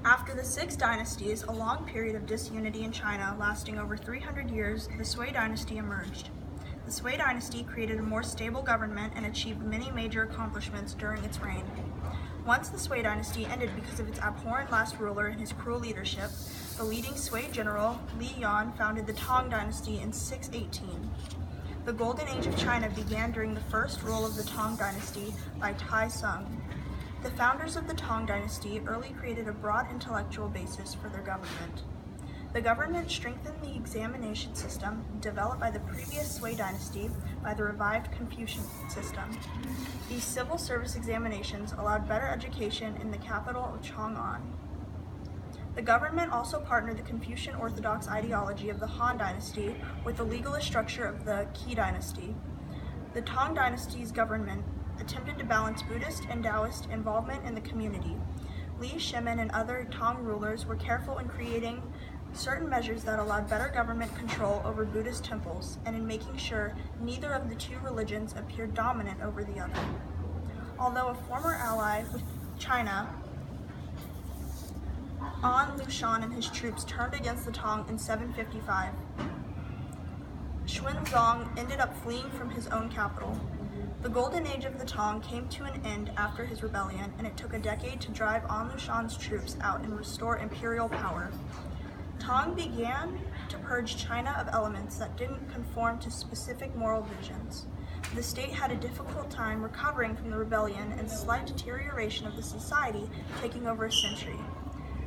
After the six dynasties, a long period of disunity in China lasting over 300 years, the Sui dynasty emerged. The Sui dynasty created a more stable government and achieved many major accomplishments during its reign. Once the Sui dynasty ended because of its abhorrent last ruler and his cruel leadership, the leading Sui general, Li Yan, founded the Tang Dynasty in 618. The Golden Age of China began during the first rule of the Tang Dynasty by Tai Sung. The founders of the Tang Dynasty early created a broad intellectual basis for their government. The government strengthened the examination system developed by the previous Sui dynasty by the revived Confucian system. These civil service examinations allowed better education in the capital of Chang'an. The government also partnered the Confucian Orthodox ideology of the Han Dynasty with the legalist structure of the Qi Dynasty. The Tang Dynasty's government attempted to balance Buddhist and Taoist involvement in the community. Li Shimin and other Tang rulers were careful in creating certain measures that allowed better government control over Buddhist temples and in making sure neither of the two religions appeared dominant over the other. Although a former ally with China, An Lushan and his troops turned against the Tang in 755. Xuanzang ended up fleeing from his own capital. The golden age of the Tang came to an end after his rebellion, and it took a decade to drive An Lushan's troops out and restore imperial power. Tang began to purge China of elements that didn't conform to specific moral visions. The state had a difficult time recovering from the rebellion and slight deterioration of the society taking over a century.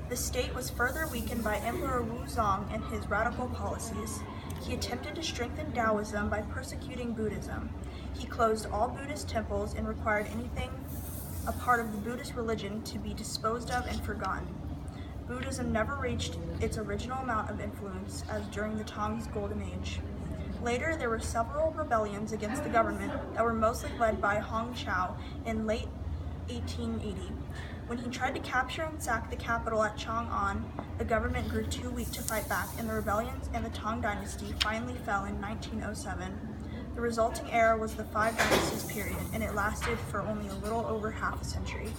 The state was further weakened by Emperor Wuzong and his radical policies. He attempted to strengthen Taoism by persecuting Buddhism. He closed all Buddhist temples and required anything a part of the Buddhist religion to be disposed of and forgotten. Buddhism never reached its original amount of influence as during the Tang's golden age. Later, there were several rebellions against the government that were mostly led by Hong Chao in late 1880. When he tried to capture and sack the capital at Chang'an, the government grew too weak to fight back, and the rebellions and the Tang Dynasty finally fell in 1907. The resulting era was the Five Dynasties period, and it lasted for only a little over half a century.